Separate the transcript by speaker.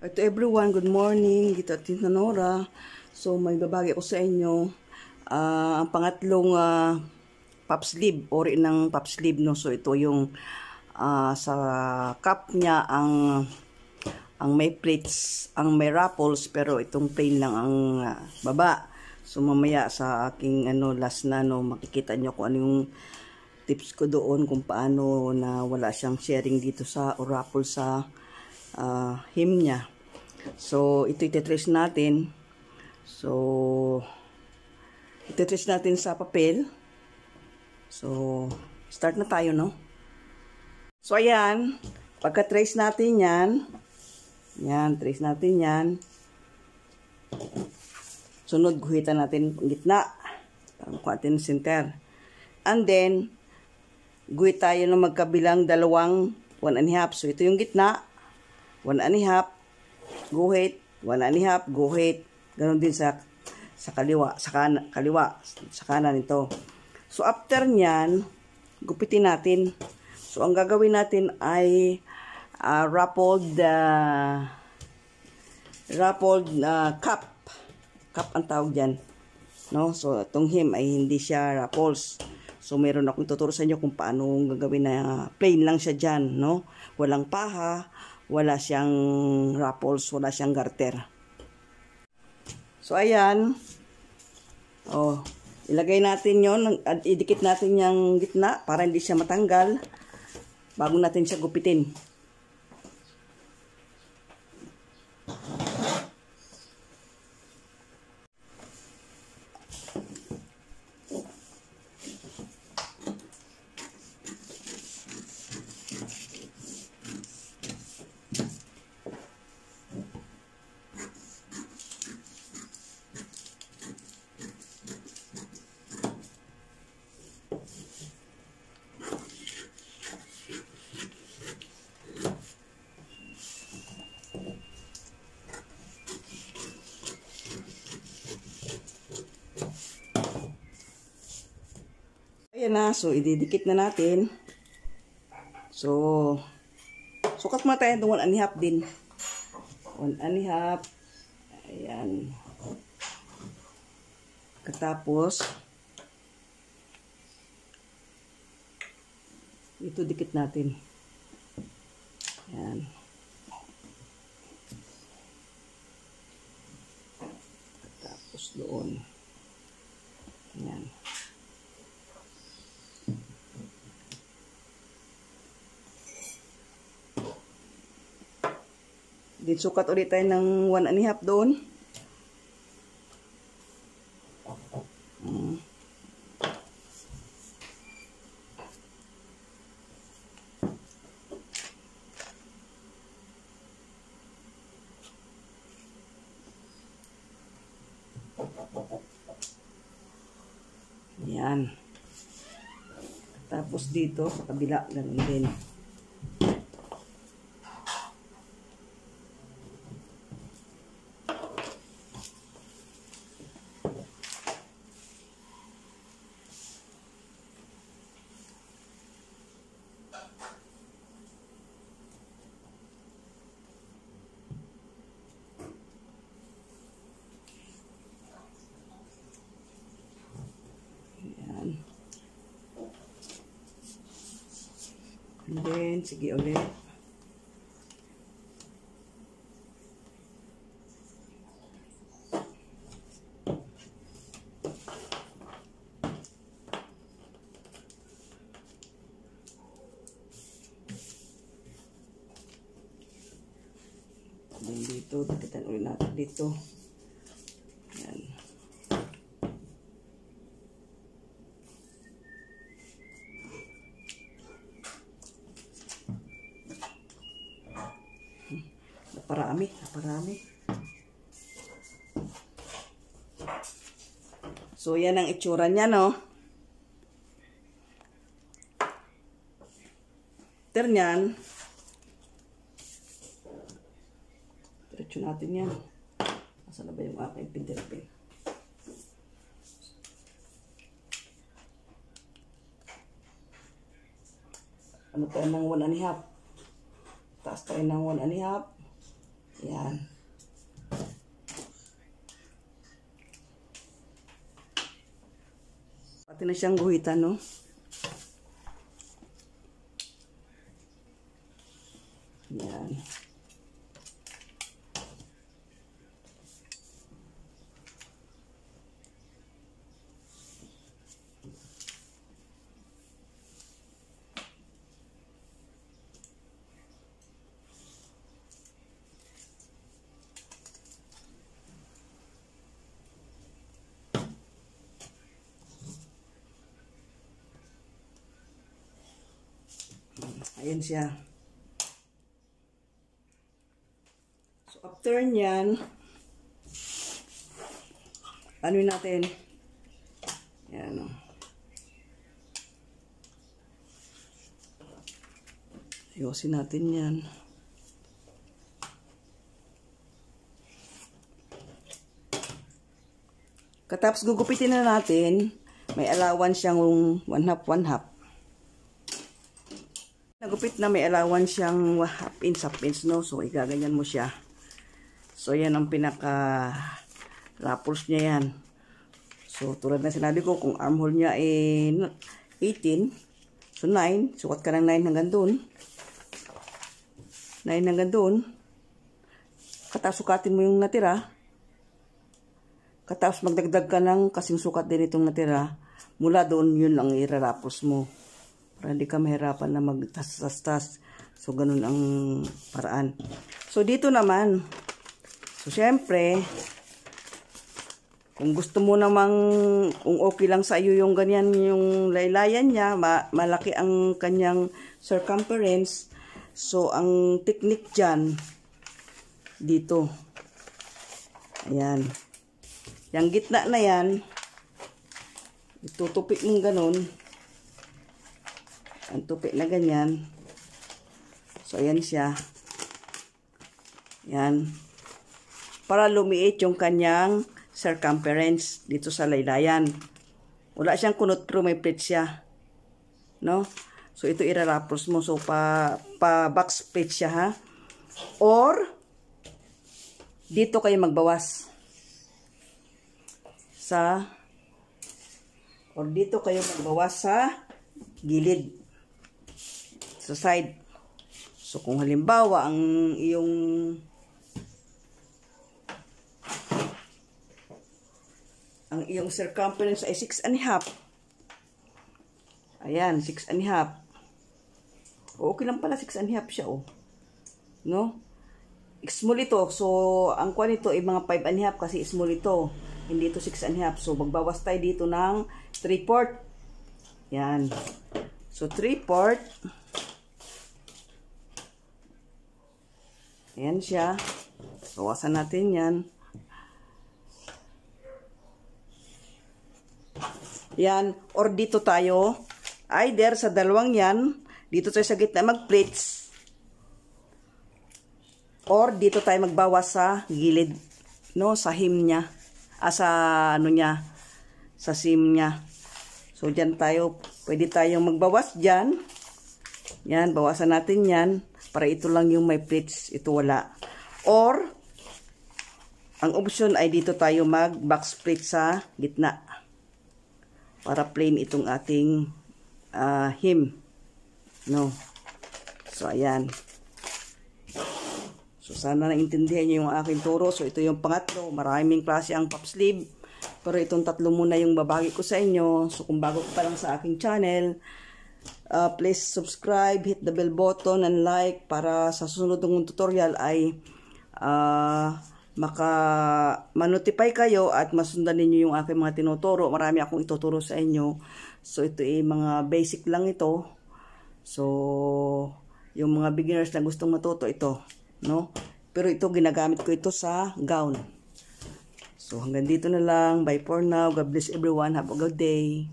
Speaker 1: To everyone, good morning. Dito at Tita Nora. So, may babagi ko sa inyo. Ang pangatlong pup sleeve, ori ng pup sleeve, no? So, ito yung sa cup niya ang may plates, ang may ruffles, pero itong plain lang ang baba. So, mamaya sa aking last na, no, makikita nyo kung ano yung tips ko doon kung paano na wala siyang sharing dito sa ruffle sa hem niya. So, ito ititrace natin. So, ititrace natin sa papel. So, start na tayo, no? So, ayan. Pagka-trace natin yan. Yan, trace natin yan. Sunod, guhitan natin ang gitna. Kuha natin center. And then, guhit tayo ng magkabilang dalawang 1.5. So, ito yung gitna. 1.5. Guhit, 1.5, guhit. Ganon din sa kaliwa, sa kanan ito. So, after nyan, gupitin natin. So, ang gagawin natin ay ruffled cup. Cup ang tawag dyan. No? So, itong hem ay hindi siya ruffles. So, meron akong tuturo sa inyo kung paano gagawin na plain lang siya dyan. No? Walang paha. Wala siyang ruffles, wala siyang garter. So, ayan. Oh, ilagay natin yon at idikit natin yung gitna para hindi siya matanggal bago natin siya gupitin. Ayan na, so ididikit na natin. So, sukat mo tayo itong 1.5 din. 1.5. Ayan. Katapos, ito dikit natin. Ayan. Katapos doon. Ayan. Din sukat ulit tayo ng 1.5 doon. Yan. Tapos dito sa kabila ganun din. And then, sige ulit. And then dito, takitan ulit natin dito. Yan. Naparami. So, yan ang itsura niya, no? After nyan, diretso natin yan. Nasaan na ba yung aking pintel-pen? Ano tayo ng 1.5? Taas tayo ng 1.5. Yan. Pati na siyang guhitan, no? Yan. Ayan siya. So, after nyan, ano natin? Ayan. Ayusin natin yan. Katapos gugupitin na natin, may allowance siyang 1/2. Nagupit na may allowance siyang half inch, no? So, igaganyan mo siya. So, yan ang pinaka rappers niya yan. So, tulad na sinabi ko, kung armhole niya ay 18, so 9, sukat ka ng 9 hanggang doon. 9 hanggang doon. Katapos sukatin mo yung natira. Katapos magdagdag ka ng kasing sukat din itong natira. Mula doon, yun ang irarapos mo. Para hindi ka mahirapan na magtas-tas-tas. So, ganun ang paraan. So, dito naman. So, syempre, kung gusto mo namang, kung okay lang sa iyo yung ganyan, yung laylayan niya, malaki ang kanyang circumference. So, ang technique dyan, dito. Ayan. Yung gitna na yan, itutupik mong ganun. Ang tupi na ganyan. So, ayan siya. Yan. Para lumiit yung kanyang circumference dito sa laylayan. Wala siyang kunot pero may plate siya. No? So, ito irarapos mo. So, box plate siya, ha? Or, dito kayo magbawas. Dito kayo magbawas sa gilid. Sa side. So, kung halimbawa, ang iyong circumference ay 6.5. Ayan, 6.5. Okay lang pala, 6.5 siya, oh. No? Small ito. So, ang kuha nito ay mga 5.5 kasi small ito. Hindi ito 6.5. So, magbawas tayo dito ng 3/4. Yan. So, 3/4. Ayan siya. Bawasan natin yan. Yan. Or dito tayo. Either sa dalawang yan. Dito tayo sa gitna mag-plates. Or dito tayo magbawas sa gilid. No? Sa hem niya. Sa ano niya. Sa seam niya. So, dyan tayo. Pwede tayong magbawas dyan. Yan. Bawasan natin yan. Para ito lang yung may plates, ito wala. Or, ang option ay dito tayo mag-box plate sa gitna. Para plain itong ating hem. No? So, ayan. So, sana naintindihan nyo yung aking turo. So, ito yung pangatlo. Maraming klase ang pop sleeve. Pero itong tatlo muna yung babagi ko sa inyo. So, kung bago pa lang sa aking channel, please subscribe, hit the bell button and like para sa susunod ng tutorial ay manotify kayo at masundan ninyo yung aking mga tinuturo. Marami akong ituturo sa inyo. So, ito ay mga basic lang ito. So, yung mga beginners na gustong matuto, ito. No? Pero ito, ginagamit ko ito sa gown. So, hanggang dito na lang. Bye for now. God bless everyone. Have a good day.